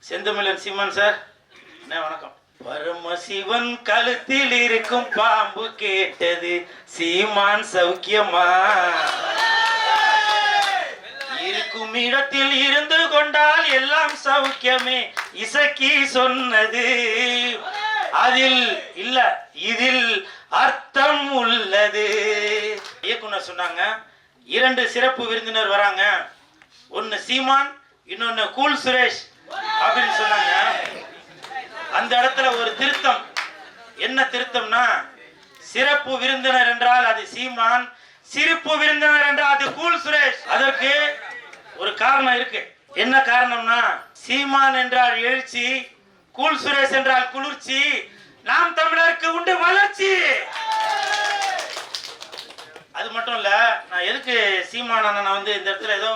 செந்தமிழன் சீமான் sir, அண்ணே வணக்கம். பரமசிவன் கழுத்தில் இருக்கும் பாம்பு கேட்டது சீமான் சௌக்கியமா? இருக்கும் இடத்தில் இருந்து கொண்டால் எல்லாம் சௌக்கியமே இசக்கி சொன்னது. அதில் இல்ல, இதில் அர்த்தம் உள்ளது. இயக்குனர் சொன்னாங்க, 2 சிறப்பு விருந்தினர் வராங்க, ஒன்னு சீமான், இன்னொன்னு கூல் சுரேஷ் அப்படின்னு சொன்னாங்க. அந்த இடத்துல ஒரு திருத்தம். என்ன திருத்தம்னா, சிறப்பு விருந்தினர் என்றால் அது சீமான், சிரிப்பு விருந்தினர் என்றால் அது கூல் சுரேஷ். அதற்கு ஒரு காரணம் இருக்கு. என்ன காரணம்னா, சீமான் என்றால் எழுச்சி, கூல் சுரேஷ் என்றால் குளிர்ச்சி, நாம் தமிழருக்கு உண்டு வளர்ச்சி. அது மட்டும் இல்ல, நான் எதுக்கு சீமான் அண்ணன் வந்து இந்த இடத்துல ஏதோ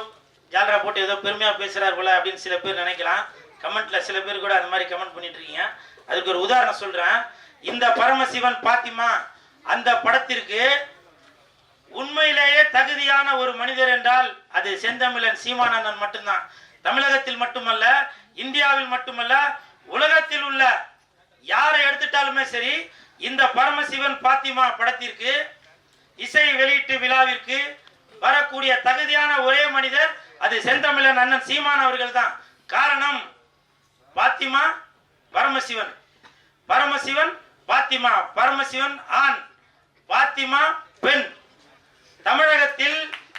ஜாலரா போட்டு ஏதோ பெருமையா பேசுறாரு போல அப்படின்னு சில பேர் நினைக்கலாம். கமெண்ட்ல சில பேர் கூட அந்த மாதிரி கமெண்ட் பண்ணிட்டு இருக்கீங்க. அதுக்கு ஒரு உதாரணம் சொல்றேன். இந்த பரமசிவன் பாத்திமா அந்த படத்திற்கு உண்மையிலேயே தகுதியான ஒரு மனிதர் என்றால் அது செந்தமிழன் சீமான் அண்ணன் மட்டும்தான். தமிழகத்தில் மட்டுமல்ல, இந்தியாவில் மட்டுமல்ல, உலகத்தில் உள்ள யாரை எடுத்துட்டாலுமே சரி, இந்த பரமசிவன் பாத்திமா படத்திற்கு இசை வெளியீட்டு விழாவிற்கு வரக்கூடிய தகுதியான ஒரே மனிதர் அது செந்தமிழன் அண்ணன் சீமான் அவர்கள் தான். காரணம், பாத்திமா பரமசிவன், பரமசிவன் பாத்திமா, பரமசிவன் ஆண், பாத்திமா பெண். தமிழகத்தில்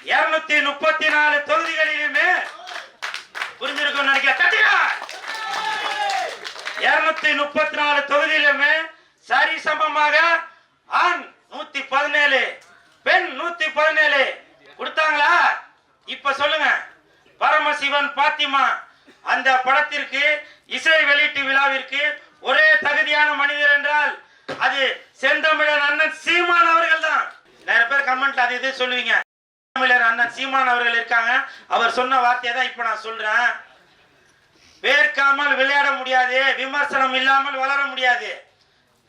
234 தொகுதிகளிலுமே புரிஞ்சிருக்கும் நினைக்கிறேன். 234 தொகுதியிலுமே சரிசமமாக ஆண் 117, பெண் 117 கொடுத்தாங்களா? இப்ப சொல்லுங்க. பரமசிவன் பாத்திமா அந்த படத்திற்கு இசை வெளியீட்டு விழாவிற்கு ஒரே தகுதியான மனிதர் என்றால் அது செந்தமிழன் அண்ணன் சீமான் அவர்கள் தான். நிறைய பேர் கமெண்ட்ல அது இது சொல்லுவீங்க. செந்தமிழன் அண்ணன் சீமான் அவர்கள் இருக்காங்க, அவர் சொன்ன வார்த்தையை தான் இப்ப நான் சொல்றேன். வேர்க்காமல் விளையாட முடியாது, விமர்சனம் இல்லாமல் வளர முடியாது.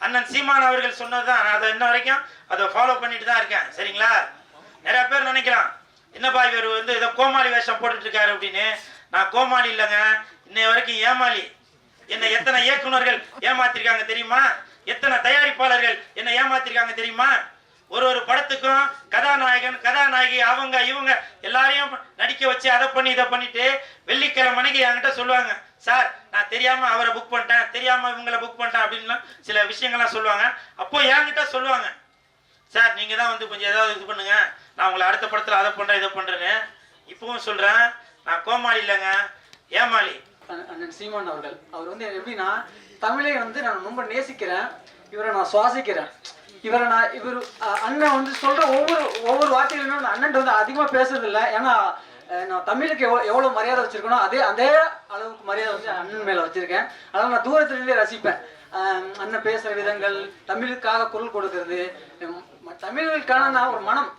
அண்ணன் சீமான் அவர்கள் சொன்னதுதான். நான் அதை இன்ன வரைக்கும் அதை ஃபாலோ பண்ணிட்டு தான் இருக்கேன். சரிங்களா? நிறைய பேர் நினைக்கலாம், என்னப்பா இவர் வந்து ஏதோ கோமாளி வேஷம் போட்டுட்டு இருக்காரு அப்படின்னு. நான் கோமாளி இல்லைங்க, இன்னை வரைக்கும் ஏமாளி. என்னை எத்தனை இயக்குநர்கள் ஏமாத்திருக்காங்க தெரியுமா? எத்தனை தயாரிப்பாளர்கள் என்னை ஏமாத்திருக்காங்க தெரியுமா? ஒரு படத்துக்கும் கதாநாயகன் கதாநாயகி அவங்க இவங்க எல்லாரையும் நடிக்க வச்சு அதை பண்ணி இதை பண்ணிட்டு வெள்ளிக்கிழமை மணிக்கு என்கிட்ட சொல்லுவாங்க, சார் நான் தெரியாம அவரை புக் பண்ணிட்டேன், தெரியாம இவங்களை புக் பண்ணிட்டேன் அப்படின்லாம் சில விஷயங்கள்லாம் சொல்லுவாங்க. அப்போ என்கிட்ட சொல்லுவாங்க, சார் நீங்க தான் வந்து கொஞ்சம் ஏதாவது இது பண்ணுங்க, நான் உங்களை அடுத்த படத்துல அதை பண்றேன் இதை பண்றேன்னு. இப்பவும் சொல்றேன், நான் கோமாளி இல்லைங்க, ஏமாளி. அண்ணன் சீமான் அவர்கள் அவர் வந்து எப்படின்னா, தமிழை வந்து நான் ரொம்ப நேசிக்கிறேன், இவரை நான் சுவாசிக்கிறேன். இவர் அண்ணன் வந்து சொல்ற ஒவ்வொரு வார்த்தைகளுமே அண்ணன் வந்து அதிகமா பேசுறது இல்லை. ஏன்னா நான் தமிழுக்கு எவ்வளவு மரியாதை வச்சிருக்கணும் அதே அளவுக்கு மரியாதை வச்சு அண்ணன் மேல வச்சிருக்கேன். அதனால நான் தூரத்திலிருந்தே ரசிப்பேன். அண்ணன் பேசுற விதங்கள், தமிழுக்காக குரல் கொடுக்கறது, தமிழுக்கான ஒரு மனம்,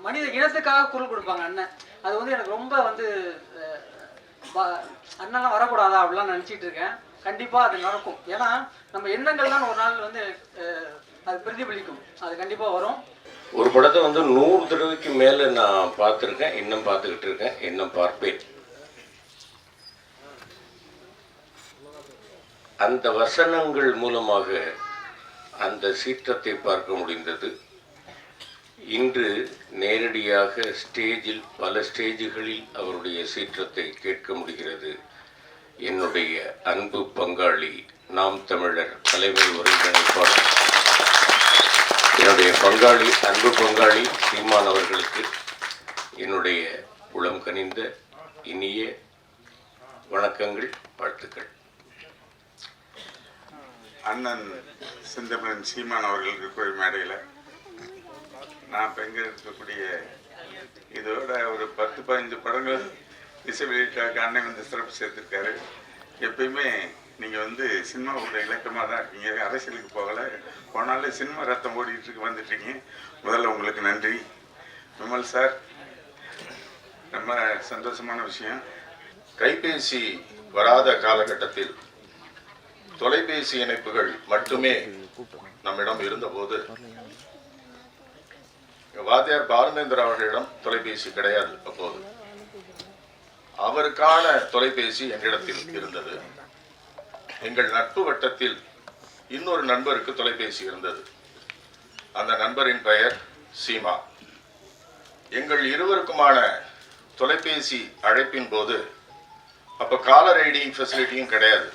மனித இனத்துக்காக குரல் கொடுப்பாங்க அண்ணன். அது வந்து எனக்கு ரொம்ப வந்து அண்ணெல்லாம் வரக்கூடாதா அப்படிலாம் நினைச்சிட்டு இருக்கேன். கண்டிப்பா அது நடக்கும். ஏன்னா நம்ம எண்ணங்கள்லாம் ஒரு நாள் வந்து அது பிரதிபலிக்கும், அது கண்டிப்பா வரும். ஒரு படத்தை வந்து 100 தடவைக்கு மேல நான் பார்த்துருக்கேன், இன்னும் பார்த்துக்கிட்டு இருக்கேன், இன்னும் பார்ப்பேன். அந்த வசனங்கள் மூலமாக அந்த சீற்றத்தை பார்க்க முடிந்தது. இன்று நேரடியாக ஸ்டேஜில் பல ஸ்டேஜுகளில் அவருடைய சீற்றத்தை கேட்க முடிகிறது. என்னுடைய அன்பு பங்காளி, நாம் தமிழர் தலைமை ஒருங்கிணைப்பாளர், என்னுடைய பங்காளி, அன்பு பங்காளி சீமான் அவர்களுக்கு என்னுடைய உளம் கனிந்த இனிய வணக்கங்கள், வாழ்த்துக்கள். அண்ணன் செந்தமிழன் சீமான் அவர்கள் இருக்கிற மேடையில் நான் பங்கெடுக்கக்கூடிய இதோட ஒரு 10-15 படங்கள் இசை வெளியீட்டாக அண்ணன் வந்து சிறப்பு சேர்த்துருக்காரு. எப்பயுமே நீங்கள் வந்து சினிமாவோட இலக்கமாக தான் இருக்கீங்க, அரசியலுக்கு போகலை, போனாலே சினிமா ரத்தம் ஓடிட்டு வந்துட்டீங்க. முதல்ல உங்களுக்கு நன்றி. விமல் சார், ரொம்ப சந்தோஷமான விஷயம். கைபேசி வராத காலகட்டத்தில் தொலைபேசி இணைப்புகள் மட்டுமே நம்மிடம் இருந்தபோது வாத்தியார் பாலுமேந்திர அவர்களிடம் தொலைபேசி கிடையாது. அப்போது அவருக்கான தொலைபேசி எங்களிடத்தில் இருந்தது. எங்கள் நட்பு வட்டத்தில் இன்னொரு நண்பருக்கு தொலைபேசி இருந்தது. அந்த நண்பரின் பெயர் சீமா. எங்கள் இருவருக்குமான தொலைபேசி அழைப்பின் போது அப்போ காலர் ஐடி ஃபெசிலிட்டியும் கிடையாது.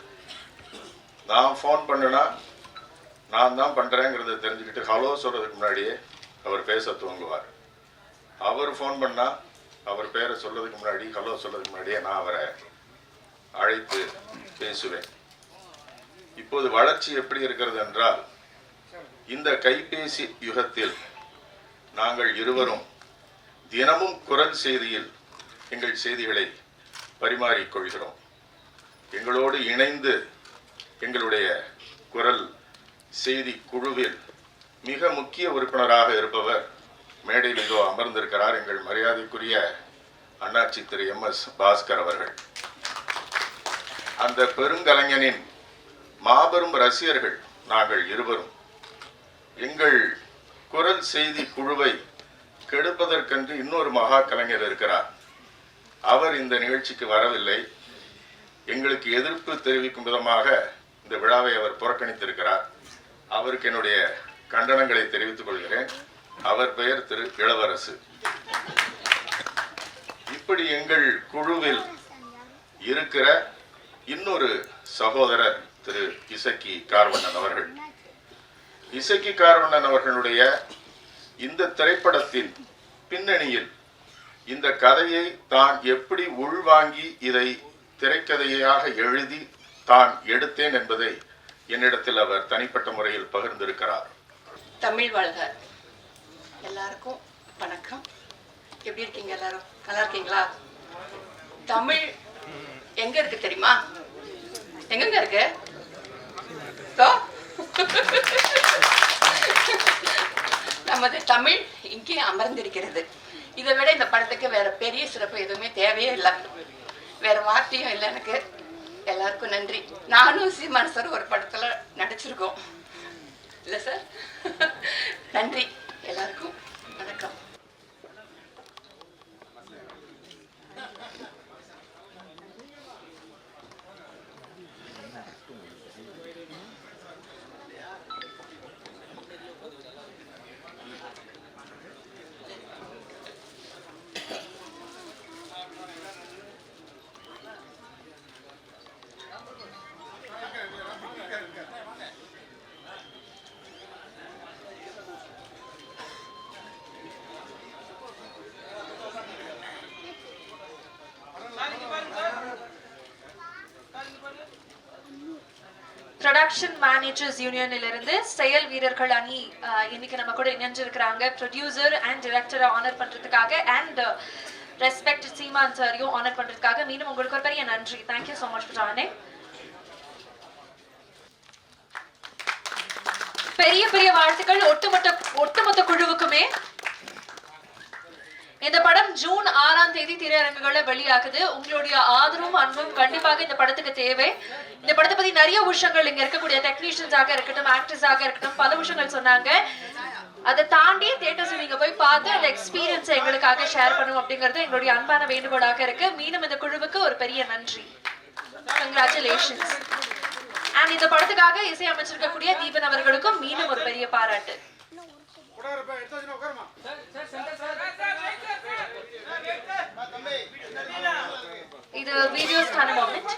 நான் ஃபோன் பண்ணுனா நான் தான் பண்ணுறேங்கிறத தெரிஞ்சுக்கிட்டு ஹலோ சொல்கிறதுக்கு முன்னாடியே அவர் பேச துவங்குவார். அவர் ஃபோன் பண்ணால் அவர் பேரை சொல்றதுக்கு முன்னாடி ஹலோ சொல்றதுக்கு முன்னாடியே நான் அவரை அழைத்து பேசுவேன். இப்போது வளர்ச்சி எப்படி இருக்கிறது என்றால், இந்த கைபேசி யுகத்தில் நாங்கள் இருவரும் தினமும் குரல் செய்தியில் எங்கள் செய்திகளை பரிமாறிக்கொள்கிறோம். எங்களோடு இணைந்து எங்களுடைய குரல் செய்தி குழுவில் மிக முக்கிய உறுப்பினராக இருப்பவர் மேடையில் இதோ அமர்ந்திருக்கிறார், எங்கள் மரியாதைக்குரிய அண்ணாச்சி திரு MS பாஸ்கர் அவர்கள். அந்த பெருங்கலைஞனின் மாபெரும் ரசிகர்கள் நாங்கள் இருவரும். எங்கள் குரல் செய்தி குழுவை கெடுப்பதற்கென்று இன்னொரு மகா கலைஞர் இருக்கிறார். அவர் இந்த நிகழ்ச்சிக்கு வரவில்லை. எங்களுக்கு எதிர்ப்பு தெரிவிக்கும் விதமாக இந்த விழாவை அவர் புறக்கணித்திருக்கிறார். அவருக்கு என்னுடைய கண்டனங்களை தெரிவித்துக் கொள்கிறேன். அவர் பெயர் திரு இளவரசு. இப்படி எங்கள் குழுவில் இருக்கிற இன்னொரு சகோதரர் திரு இசக்கி கார்வண்ணன் அவர்கள். இசக்கி கார்வண்ணன் அவர்களுடைய இந்த திரைப்படத்தின் பின்னணியில் இந்த கதையை தான் எப்படி உள்வாங்கி இதை திரைக்கதையாக எழுதி தான் எடுத்தேன் என்பதை என்னிடத்தில் அவர் தனிப்பட்ட முறையில் பகிர்ந்திருக்கிறார். தமிழ் வாழ்க. எல்லாருக்கும் வணக்கம். எப்படி இருக்கீங்க? எல்லாரும் நல்லா இருக்கீங்களா? தமிழ் எங்க இருக்கு தெரியுமா? எங்கெங்க இருக்கு? நமது தமிழ் இங்கே அமர்ந்திருக்கிறது. இதை விட இந்த படத்துக்கு வேற பெரிய சிறப்பு எதுவுமே தேவையே இல்லை, வேற வார்த்தையும் இல்லை எனக்கு. எல்லாருக்கும் நன்றி. நானும் சீமான் சார் ஒரு படத்துல நடிச்சிருக்கோம் இல்ல சார்? நன்றி எல்லாருக்கும். வணக்கம். ப்ரொடக்ஷன் மேனேஜர்ஸ் யூனியன்ல இருந்து செயல் வீரர்கள் அணி இன்னைக்கு நம்ம கூட இணைஞ்சிருக்கிறாங்க. ப்ரொடியூசர் அண்ட் டைரக்டரை ஆனர் பண்றதுக்காக அண்ட் ரெஸ்பெக்ட் சீமான் சாரையும் ஆனர் பண்றதுக்காக மீண்டும் உங்களுக்கு ஒரு பெரிய நன்றி. Thank you so much for joining. பெரிய பெரிய வாழ்த்துக்கள் ஒட்டுமொத்த குழுவுக்குமே. இந்த படம் ஜூன் 6ஆம் தேதி திரையரங்குகள்ல வெளியாகுது. உங்களுடைய ஆதரவும் அன்பும் கண்டிப்பாக இந்த படத்துக்கு தேவை. இந்த படத்தை பத்தி நிறைய விஷயங்கள் இங்க இருக்கக்கூடிய டெக்னீஷியன்ஸாக இருக்கட்டும், ஆக்டர்ஸாக இருக்கட்டும், பல விஷயங்கள் சொன்னாங்க. அதை தாண்டி தியேட்டர்ஸ் நீங்க போய் பார்த்து அந்த எக்ஸ்பீரியன்ஸை எங்களுக்காக ஷேர் பண்ணும் அப்படிங்கிறது எங்களுடைய அன்பான வேண்டுகோளாக இருக்கு. மீண்டும் இந்த குழுவுக்கு ஒரு பெரிய நன்றி. கங்க்ராச்சுலேஷன்ஸ். அண்ட் இந்த படத்துக்காக இசை அமைச்சிருக்கக்கூடிய தீபன் அவர்களுக்கும் மீண்டும் ஒரு பெரிய பாராட்டு. இது வீடியோஸ்க்கான மொமெண்ட்.